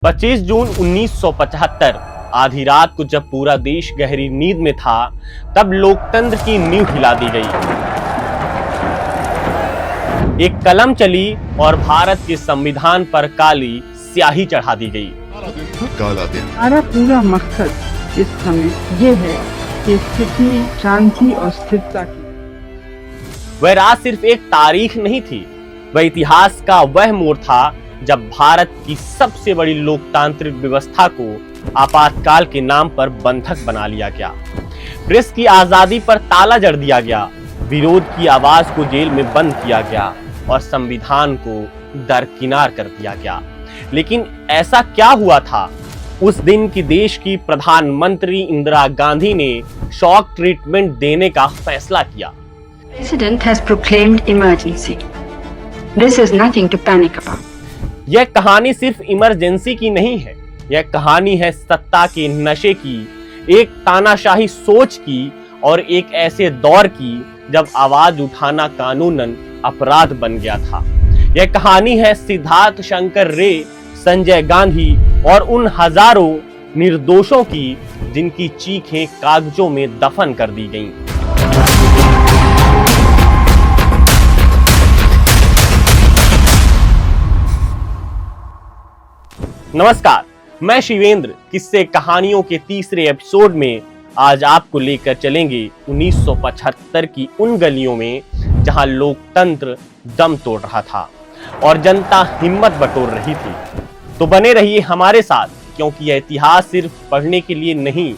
25 जून 1975 आधी रात को जब पूरा देश गहरी नींद में था, तब लोकतंत्र की नींव हिला दी गई। एक कलम चली और भारत के संविधान पर काली स्याही चढ़ा दी गई। हमारा पूरा मकसद इस समय ये है कि स्थिति में शांति और स्थिरता की। वह रात सिर्फ एक तारीख नहीं थी, वह इतिहास का वह मोड़ था जब भारत की सबसे बड़ी लोकतांत्रिक व्यवस्था को आपातकाल के नाम पर बंधक बना लिया गया। प्रेस की आजादी पर ताला जड़ दिया गया, विरोध की आवाज को जेल में बंद किया गया और संविधान को दरकिनार कर दिया गया। लेकिन ऐसा क्या हुआ था उस दिन की देश की प्रधानमंत्री इंदिरा गांधी ने शॉक ट्रीटमेंट देने का फैसला किया। President has proclaimed emergency. This is nothing to panic about. यह कहानी सिर्फ इमरजेंसी की नहीं है, यह कहानी है सत्ता के नशे की, एक तानाशाही सोच की और एक ऐसे दौर की जब आवाज उठाना कानूनन अपराध बन गया था। यह कहानी है सिद्धार्थ शंकर रे, संजय गांधी और उन हजारों निर्दोषों की जिनकी चीखें कागजों में दफन कर दी गईं। नमस्कार, मैं शिवेंद्र किस्से कहानियों के तीसरे एपिसोड में आज आपको लेकर चलेंगे 1975 की उन गलियों में जहां लोकतंत्र दम तोड़ रहा था और जनता हिम्मत बटोर रही थी। तो बने रहिए हमारे साथ, क्योंकि यह इतिहास सिर्फ पढ़ने के लिए नहीं,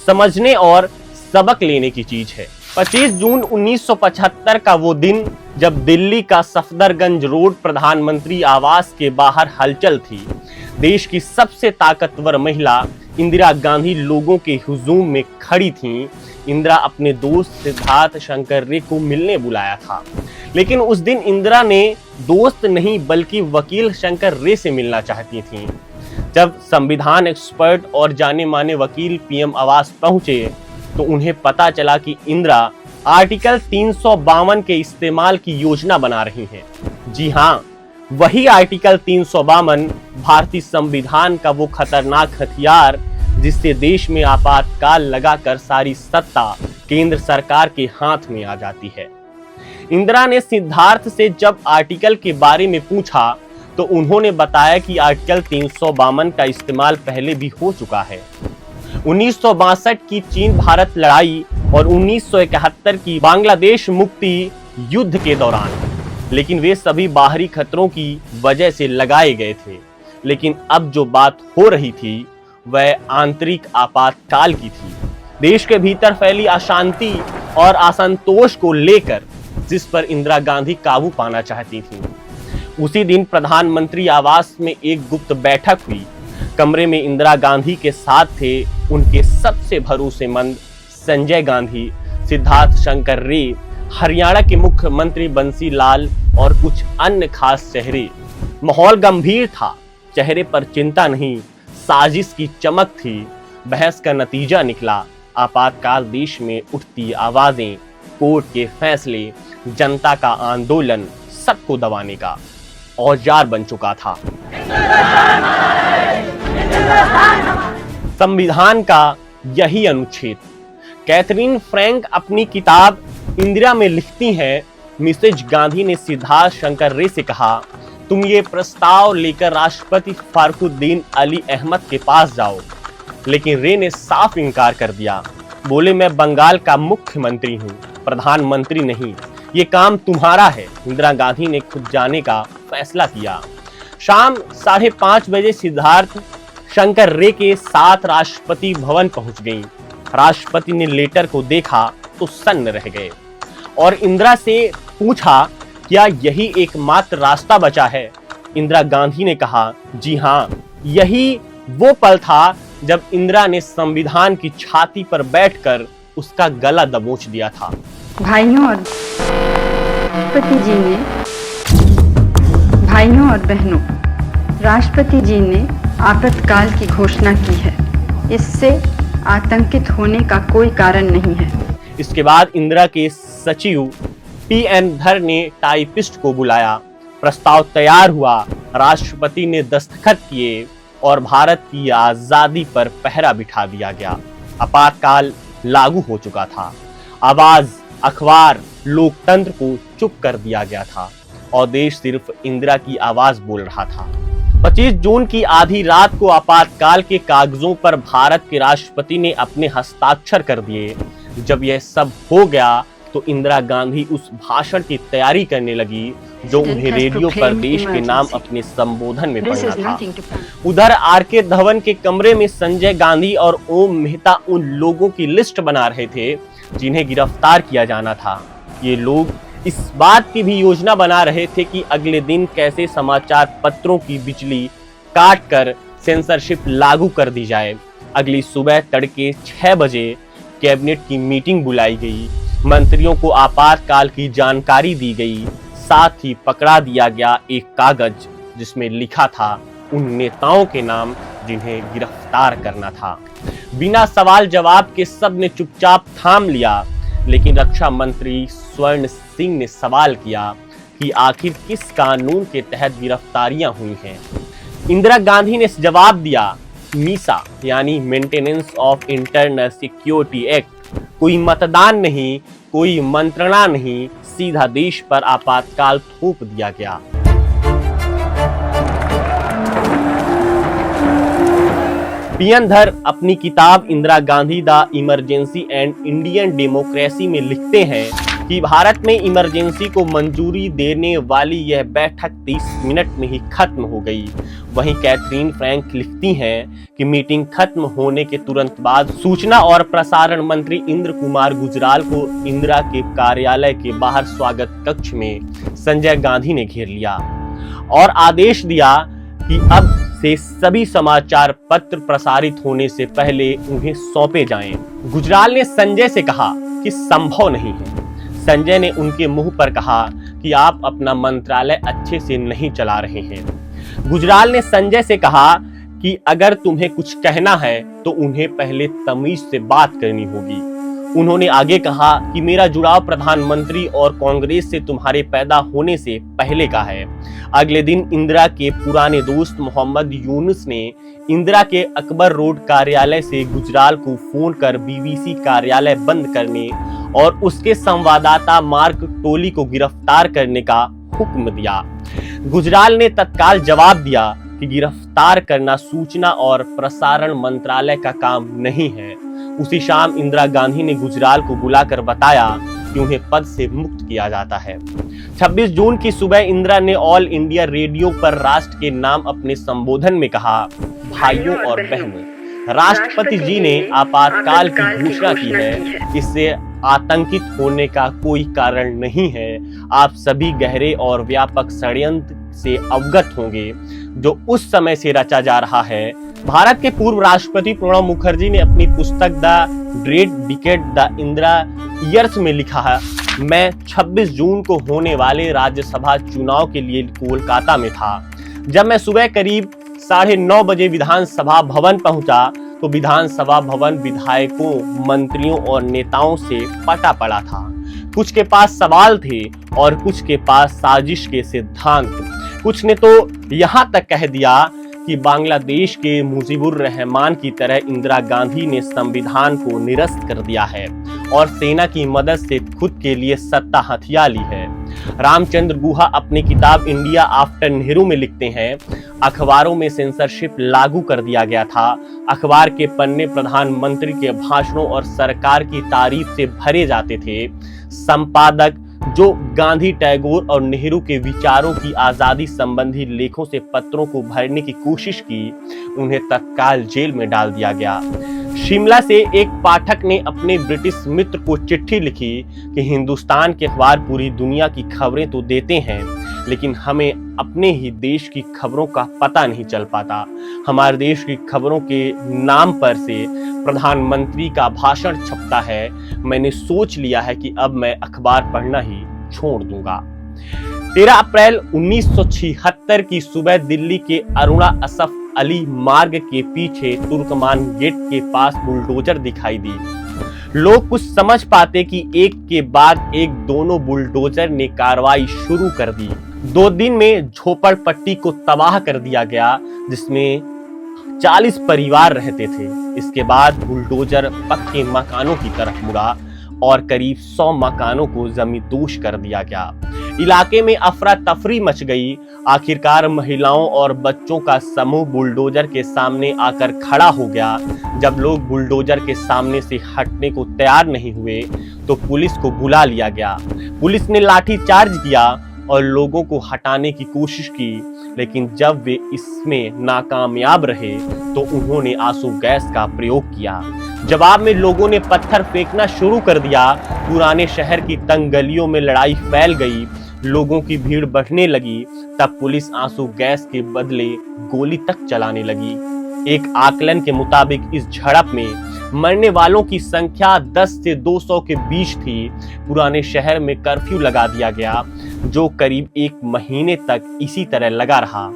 समझने और सबक लेने की चीज है। 25 जून 1975 का वो दिन जब दिल्ली का सफदरगंज रोड प्रधानमंत्री आवास के बाहर हलचल थी। देश की सबसे ताकतवर महिला इंदिरा गांधी लोगों के हुजूम में खड़ी थीं। इंदिरा अपने दोस्त सिद्धार्थ शंकर रे को मिलने बुलाया था, लेकिन उस दिन इंदिरा ने दोस्त नहीं बल्कि वकील शंकर रे से मिलना चाहती थीं। जब संविधान एक्सपर्ट और जाने माने वकील पीएम आवास पहुंचे तो उन्हें पता चला कि इंदिरा आर्टिकल 352 के इस्तेमाल की योजना बना रही हैं। जी हाँ, वही आर्टिकल 352 भारतीय संविधान का वो खतरनाक हथियार जिससे देश में आपातकाल लगाकर सारी सत्ता केंद्र सरकार के हाथ में आ जाती है। इंदिरा ने सिद्धार्थ से जब आर्टिकल के बारे में पूछा तो उन्होंने बताया कि आर्टिकल 352 का इस्तेमाल पहले भी हो चुका है। 1962 की चीन भारत लड़ाई और 1971 की बांग्लादेश मुक्ति युद्ध के दौरान, लेकिन वे सभी बाहरी खतरों की वजह से लगाए गए थे। लेकिन अब जो बात हो रही थी वह आंतरिक आपातकाल की थी, देश के भीतर फैली अशांति और असंतोष को लेकर, जिस पर इंदिरा गांधी काबू पाना चाहती थीं। उसी दिन प्रधानमंत्री आवास में एक गुप्त बैठक हुई। कमरे में इंदिरा गांधी के साथ थे उनके सबसे भरोसेमंद संजय गांधी, सिद्धार्थ शंकर रे, हरियाणा के मुख्यमंत्री बंसी लाल और कुछ अन्य खास चेहरे। माहौल गंभीर था, चेहरे पर चिंता नहीं, साजिश की चमक थी। बहस का नतीजा निकला, आपातकाल देश में उठती आवाजें, कोर्ट के फैसले, जनता का आंदोलन सबको दबाने का औजार बन चुका था। संविधान का यही अनुच्छेद। कैथरीन फ्रैंक अपनी किताब इंदिरा में लिखती हैं, मिसेज गांधी ने सिद्धार्थ शंकर रे से कहा, तुम ये प्रस्ताव लेकर राष्ट्रपति फारुखुद्दीन अली अहमद के पास जाओ। लेकिन रे ने साफ इनकार कर दिया। बोले, मैं बंगाल का मुख्यमंत्री हूँ, प्रधानमंत्री नहीं, ये काम तुम्हारा है। इंदिरा गांधी ने खुद जाने का फैसला किया। शाम 5:30 बजे सिद्धार्थ शंकर रे के साथ राष्ट्रपति भवन पहुंच गईं। राष्ट्रपति ने लेटर को देखा तो सन्न रह गए और इंदिरा से पूछा, क्या यही एकमात्र रास्ता बचा है? इंदिरा गांधी ने कहा, जी हाँ, यही वो पल था जब इंदिरा ने संविधान की छाती पर बैठकर उसका गला दबोच दिया था। भाइयों और बहनों, राष्ट्रपति जी ने आपातकाल की घोषणा की है। इससे आतंकित होने का कोई कारण नहीं है। इसके बाद इंदिरा के सचिव पीएन धर ने टाइपिस्ट को बुलाया। प्रस्ताव तैयार हुआ, राष्ट्रपति ने दस्तखत किए और भारत की आजादी पर पहरा बिठा दिया गया। आपातकाल लागू हो चुका था। आवाज, अखबार, लोकतंत्र को चुप कर दिया गया था और देश सिर्फ इंदिरा की आवाज बोल रहा था। 25 जून की आधी रात को आपातकाल के कागजों पर भारत के राष्ट्रपति ने अपने हस्ताक्षर कर दिए। जब यह सब हो गया तो इंदिरा गांधी उस भाषण की तैयारी करने लगी जो उन्हें रेडियो पर देश के नाम अपने संबोधन में पढ़ना था। उधर आर.के. धवन के कमरे में संजय गांधी और ओम मेहता उन लोगों की लिस्ट बना रहे थे जिन्हें गिरफ्तार किया जाना था। ये लोग इस बात की भी योजना बना रहे थे कि अगले दिन कैसे समाचार पत्रों की बिजली काट कर सेंसरशिप लागू कर दी जाए। अगली सुबह तड़के 6 बजे कैबिनेट की मीटिंग बुलाई गई। मंत्रियों को आपातकाल की जानकारी दी गई। साथ ही पकड़ा दिया गया एक कागज जिसमें लिखा था उन नेताओं के नाम जिन्हें गिरफ्तार करना था। बिना सवाल जवाब के सब ने चुपचाप थाम लिया, लेकिन रक्षा मंत्री स्वर्ण सिंह ने सवाल किया कि आखिर किस कानून के तहत गिरफ्तारियां हुई हैं। इंदिरा गांधी ने जवाब दिया, मीसा यानी maintenance of internal security act. कोई मतदान नहीं, कोई मंत्रणा नहीं, सीधा देश पर आपातकाल थोप दिया गया। पीएन धर अपनी किताब Indira Gandhi the emergency and Indian democracy में लिखते हैं कि भारत में इमरजेंसी को मंजूरी देने वाली यह बैठक 30 मिनट में ही खत्म हो गई। वहीं कैथरीन फ्रैंक लिखती हैं कि मीटिंग खत्म होने के तुरंत बाद सूचना और प्रसारण मंत्री इंद्र कुमार गुजराल को इंदिरा के कार्यालय के बाहर स्वागत कक्ष में संजय गांधी ने घेर लिया और आदेश दिया कि अब से सभी समाचार पत्र प्रसारित होने से पहले उन्हें सौंपे जाएं। गुजराल ने संजय से कहा कि संभव नहीं है। संजय ने उनके मुंह पर कहा कि आप अपना मंत्रालय अच्छे से नहीं चला रहे हैं। गुजराल ने संजय से कहा कि अगर तुम्हें कुछ कहना है तो उन्हें पहले तमीज से बात करनी होगी। उन्होंने आगे कहा कि मेरा जुड़ाव प्रधानमंत्री और कांग्रेस से तुम्हारे पैदा होने से पहले का है। अगले दिन इंदिरा के पुराने दोस्त मोहम्मद यूनुस ने इंदिरा के अकबर रोड कार्यालय से गुजराल को फोन कर बीबीसी कार्यालय बंद करने और उसके संवाददाता मार्क टोली को गिरफ्तार करने का हुक्म दिया। गुजराल ने तत्काल जवाब दिया कि गिरफ्तार करना सूचना और प्रसारण मंत्रालय का काम नहीं है। उसी शाम इंदिरा गांधी ने गुजराल को बुलाकर बताया कि उन्हें पद से मुक्त किया जाता है। 26 जून की सुबह इंदिरा ने ऑल इंडिया रेडियो पर राष्ट्र के नाम अपने संबोधन में कहा, भाइयों और बहनों, राष्ट्रपति जी ने आपातकाल की घोषणा की है। इससे आतंकित होने का कोई कारण नहीं है। आप सभी गहरे और व्यापक षड्यंत्र से अवगत होंगे जो उस समय से रचा जा रहा है। भारत के पूर्व राष्ट्रपति प्रणब मुखर्जी ने अपनी पुस्तक the great decade the Indira years में लिखा है, मैं 26 जून को होने वाले राज्यसभा चुनाव के लिए कोलकाता में था। जब मैं सुबह करीब 9:30 बजे विधानसभा भवन पहुंचा तो विधानसभा भवन विधायकों, मंत्रियों और नेताओं से पटा पड़ा था। कुछ के पास सवाल थे और कुछ के पास साजिश के सिद्धांत। कुछ ने तो यहाँ तक कह दिया कि बांग्लादेश के मुजीबुर रहमान की तरह इंदिरा गांधी ने संविधान को निरस्त कर दिया है और सेना की मदद से खुद के लिए सत्ता हथिया ली है। रामचंद्र गुहा अपनी किताब इंडिया आफ्टर नेहरू में लिखते हैं, अखबारों में सेंसरशिप लागू कर दिया गया था। अखबार के पन्ने प्रधानमंत्री के भाषणों और सरकार की तारीफ से भरे जाते थे। संपादक जो गांधी, टैगोर और नेहरू के विचारों की आजादी संबंधी लेखों से पत्रों को भरने की कोशिश की, उन्हें तत्काल जेल में डाल दिया गया। शिमला से एक पाठक ने अपने ब्रिटिश मित्र को चिट्ठी लिखी कि हिंदुस्तान के अखबार पूरी दुनिया की खबरें तो देते हैं, लेकिन हमें अपने ही देश की खबरों का पता नहीं चल पाता। हमारे देश की खबरों के नाम पर से प्रधानमंत्री का भाषण छपता है। मैंने सोच लिया है कि अब मैं अखबार पढ़ना ही छोड़ दूंगा। 13 अप्रैल 1976 की सुबह दिल्ली के अरुणा असफ अली मार्ग के पीछे तुर्कमान गेट के पास बुलडोजर दिखाई दी। लोग कुछ समझ पाते कि एक के बाद एक दोनों बुलडोजर ने कार्रवाई शुरू कर दी। 2 दिन में झोपड़पट्टी को तबाह कर दिया गया, जिसमें 40 परिवार रहते थे। इसके बाद बुलडोजर पक्के मकानों की तरफ मुड़ा और करीब 100 मकानों को जमींदोज कर दिया गया। इलाके में अफरा तफरी मच गई। आखिरकार महिलाओं और बच्चों का समूह बुलडोजर के सामने आकर खड़ा हो गया। जब लोग बुलडोजर के सामने से हटने को तैयार नहीं हुए तो पुलिस को बुला लिया गया। पुलिस ने लाठी चार्ज किया और लोगों को हटाने की कोशिश की, लेकिन जब वे इसमें नाकामयाब रहे तो उन्होंने आंसू गैस का प्रयोग किया। जवाब में लोगों ने पत्थर फेंकना शुरू कर दिया। पुराने शहर की तंग गलियों में लड़ाई फैल गई, लोगों की भीड़ बढ़ने लगी। तब पुलिस आंसू गैस के बदले गोली तक चलाने लगी। एक आकलन के मुताबिक इस झड़प में मरने वालों की संख्या 10 से 200 के बीच थी। पुराने शहर में कर्फ्यू लगा दिया गया, जो करीब 1 महीने तक इसी तरह लगा रहा।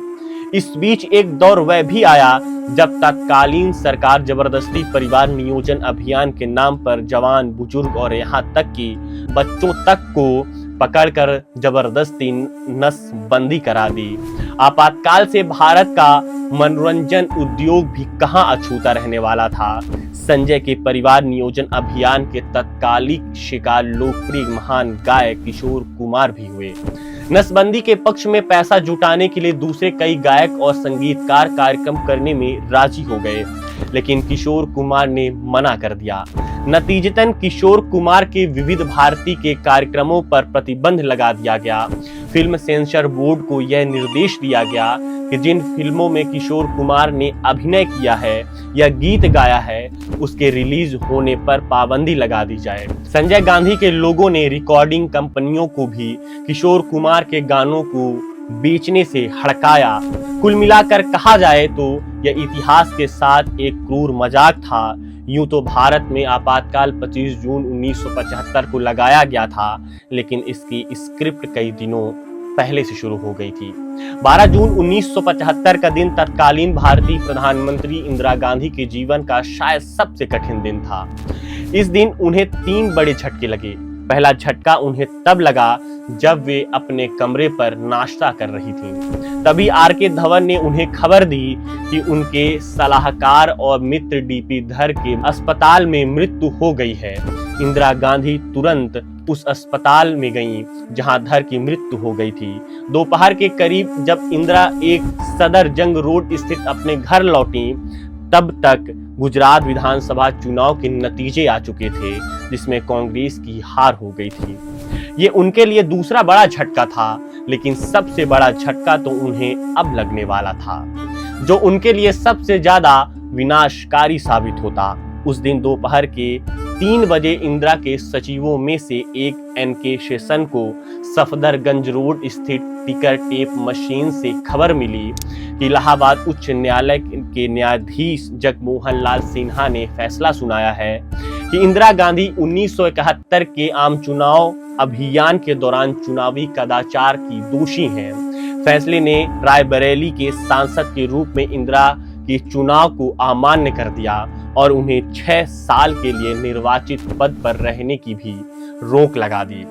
इस बीच एक दौर वह भी आया जब तत्कालीन सरकार जबरदस्ती परिवार नियोजन अभियान के नाम पर जवान, बुजुर्ग और यहाँ तक कि बच्चों तक को पकड़कर जबरदस्ती नसबंदी करा दी। आपातकाल से भारत का मनोरंजन उद्योग भी कहां अछूता रहने वाला था। संजय के परिवार नियोजन अभियान के तत्कालिक शिकार लोकप्रिय महान गायक किशोर कुमार भी हुए। नसबंदी के पक्ष में पैसा जुटाने के लिए दूसरे कई गायक और संगीतकार कार्यक्रम करने में राजी हो गए, लेकिन किशोर कुमार ने मना कर दिया। नतीजतन किशोर कुमार के विविध भारती के कार्यक्रमों पर प्रतिबंध लगा दिया गया। फिल्म सेंसर बोर्ड को यह निर्देश दिया गया कि जिन फिल्मों में किशोर कुमार ने अभिनय किया है या गीत गाया है उसके रिलीज होने पर पाबंदी लगा दी जाए। संजय गांधी के लोगों ने रिकॉर्डिंग कंपनियों को भी किशोर कुमार के गानों को बेचने से हड़काया। कुल मिलाकर कहा जाए तो यह इतिहास के साथ एक क्रूर मजाक था। यूं तो भारत में आपातकाल 25 जून 1975 को लगाया गया था, लेकिन इसकी स्क्रिप्ट कई दिनों पहले से शुरू हो गई थी। 12 जून 1975 का दिन तत्कालीन भारतीय प्रधानमंत्री इंदिरा गांधी के जीवन का शायद सबसे कठिन दिन था। इस दिन उन्हें 3 बड़े झटके लगे। पहला झटका उन्हें तब लगा जब वे अपने कमरे पर नाश्ता कर रही थीं। तभी आर.के. धवन ने उन्हें खबर दी कि उनके सलाहकार और मित्र डी.पी. धर के अस्पताल में मृत्यु हो गई है। इंदिरा गांधी तुरंत उस अस्पताल में गईं जहां धर की मृत्यु हो गई थी। दोपहर के करीब जब इंदिरा एक सदर जंग रोड स्थित अपने घर लौटी, तब तक गुजरात विधानसभा चुनाव के नतीजे आ चुके थे, जिसमें कांग्रेस की हार हो गई थी। ये उनके लिए दूसरा बड़ा झटका था, लेकिन सबसे बड़ा झटका तो उन्हें अब लगने वाला था, जो उनके लिए सबसे ज्यादा विनाशकारी साबित होता। उस दिन दोपहर के 3 बजे इंदिरा के सचिवों में से एक एन.के. शेषन को सफदरगंज रोड स्थित टिकर टेप मशीन से खबर मिली कि इलाहाबाद उच्च न्यायालय के न्यायाधीश जगमोहन लाल सिन्हा ने फैसला सुनाया है कि इंदिरा गांधी 1971 के आम चुनाव अभियान के दौरान चुनावी कदाचार की दोषी हैं। फैसले ने रायबरेली के सांसद के रूप में इंदिरा के चुनाव को अमान्य कर दिया और उन्हें 6 साल के लिए निर्वाचित पद पर रहने की भी रोक लगा दी।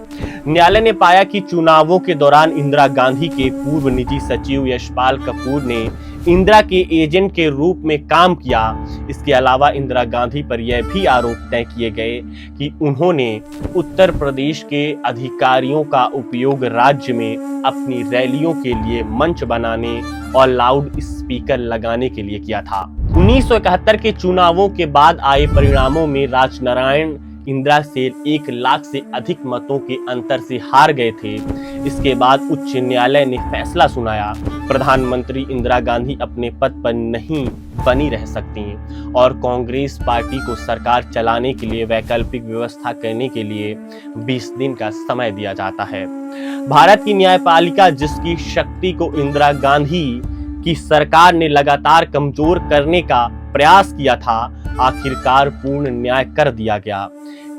न्यायालय ने पाया कि चुनावों के दौरान इंदिरा गांधी के पूर्व निजी सचिव यशपाल कपूर ने इंदिरा के एजेंट के रूप में काम किया। इसके अलावा इंदिरा गांधी पर यह भी आरोप तय किए गए कि उन्होंने उत्तर प्रदेश के अधिकारियों का उपयोग राज्य में अपनी रैलियों के लिए मंच बनाने और लाउड स्पीकर लगाने के लिए किया था। 1971 के चुनावों के बाद आए परिणामों में राजनारायण इंदिरा से 1 लाख से अधिक मतों के अंतर से हार गए थे। इसके बाद उच्च न्यायालय ने फैसला सुनाया, प्रधानमंत्री इंदिरा गांधी अपने पद पर नहीं बनी रह सकती और कांग्रेस पार्टी को सरकार चलाने के लिए वैकल्पिक व्यवस्था करने के लिए 20 दिन का समय दिया जाता है। भारत की न्यायपालिका, जिसकी शक्ति को इंदिरा गांधी की सरकार ने लगातार कमजोर करने का प्रयास किया था, आखिरकार पूर्ण न्याय कर दिया गया।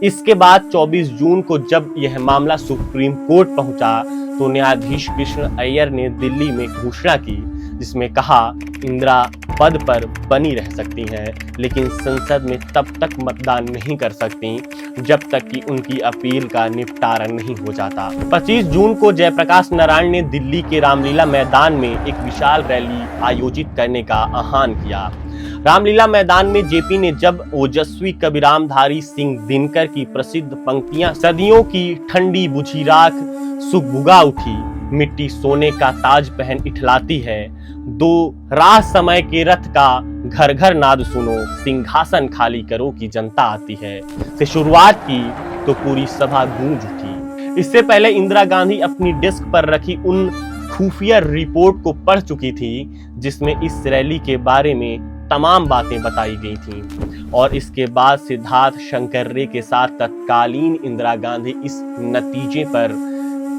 इसके बाद 24 जून को जब यह मामला सुप्रीम कोर्ट पहुंचा तो न्यायाधीश कृष्ण अय्यर ने दिल्ली में घोषणा की, जिसमें कहा इंदिरा पद पर बनी रह सकती हैं, लेकिन संसद में तब तक मतदान नहीं कर सकती जब तक कि उनकी अपील का निपटारा नहीं हो जाता। 25 जून को जयप्रकाश नारायण ने दिल्ली के रामलीला मैदान में एक विशाल रैली आयोजित करने का आह्वान किया। रामलीला मैदान में जेपी ने जब ओजस्वी कबीरामधारी सिंह दिनकर की प्रसिद्ध पंक्तियां सदियों की ठंडी बुझी राख सुगबुगा उठी, मिट्टी सोने का ताज पहन इठलाती है, दो राह समय के रथ का घर घर नाद सुनो, सिंहासन खाली करो की जनता आती है से शुरुआत की तो पूरी सभा गूंज उठी। इससे पहले इंदिरा गांधी अपनी डेस्क पर रखी उन खुफिया रिपोर्ट को पढ़ चुकी थी जिसमें इस रैली के बारे में तमाम बातें बताई गई थीं, और इसके बाद सिद्धार्थ शंकर के साथ तत्कालीन इंदिरा गांधी इस नतीजे पर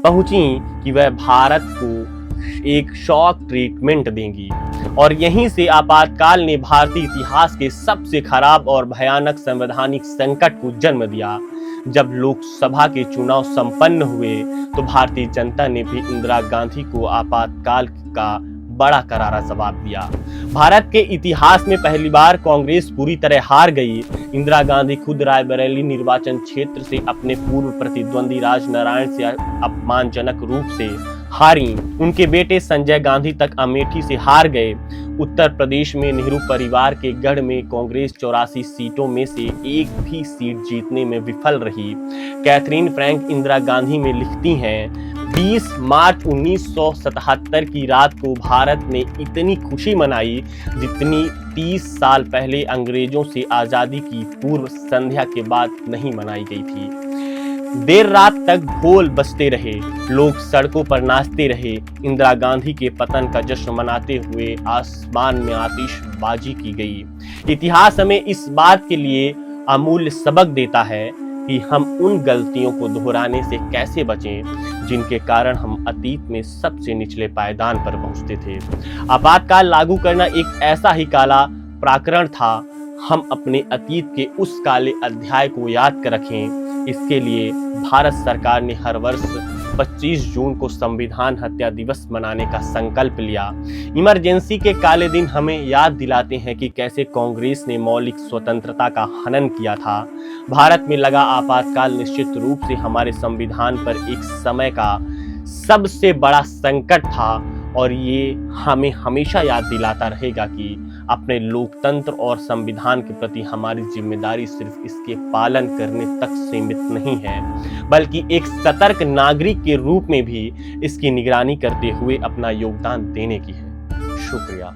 पहुंची कि वह भारत को एक शॉक ट्रीटमेंट देंगी, और यहीं से आपातकाल ने भारतीय इतिहास के सबसे खराब और भयानक संवैधानिक संकट को जन्म दिया। जब लोकसभा के चुनाव संपन्न हुए तो भारतीय जनता ने भी इंदिरा गांधी को आपातकाल का बड़ा करारा जवाब दिया। भारत के इतिहास में पहली बार कांग्रेस पूरी तरह हार गई। इंदिरा गांधी खुद रायबरेली निर्वाचन क्षेत्र से अपने पूर्व प्रतिद्वंदी राजनारायण से अपमानजनक रूप से हारी। उनके बेटे संजय गांधी तक अमेठी से हार गए। उत्तर प्रदेश में नेहरू परिवार के गढ़ में कांग्रेस 84 सीटों में से एक भी सीट जीतने में विफल रही। कैथरीन फ्रैंक इंदिरा गांधी में लिखती हैं, 20 मार्च 1977 की रात को भारत ने इतनी खुशी मनाई जितनी 30 साल पहले अंग्रेजों से आजादी की पूर्व संध्या के बाद नहीं मनाई गई थी। देर रात तक ढोल बजते रहे, लोग सड़कों पर नाचते रहे। इंदिरा गांधी के पतन का जश्न मनाते हुए आसमान में आतिशबाजी की गई। इतिहास हमें इस बात के लिए अमूल्य सबक देता है कि हम उन गलतियों को दोहराने से कैसे बचें जिनके कारण हम अतीत में सबसे निचले पायदान पर पहुंचते थे। आपातकाल लागू करना एक ऐसा ही काला प्रकरण था। हम अपने अतीत के उस काले अध्याय को याद कर रखें। इसके लिए भारत सरकार ने हर वर्ष 25 जून को संविधान हत्या दिवस मनाने का संकल्प लिया। इमरजेंसी के काले दिन हमें याद दिलाते हैं कि कैसे कांग्रेस ने मौलिक स्वतंत्रता का हनन किया था। भारत में लगा आपातकाल निश्चित रूप से हमारे संविधान पर एक समय का सबसे बड़ा संकट था, और ये हमें हमेशा याद दिलाता रहेगा कि अपने लोकतंत्र और संविधान के प्रति हमारी जिम्मेदारी सिर्फ इसके पालन करने तक सीमित नहीं है, बल्कि एक सतर्क नागरिक के रूप में भी इसकी निगरानी करते हुए अपना योगदान देने की है। शुक्रिया।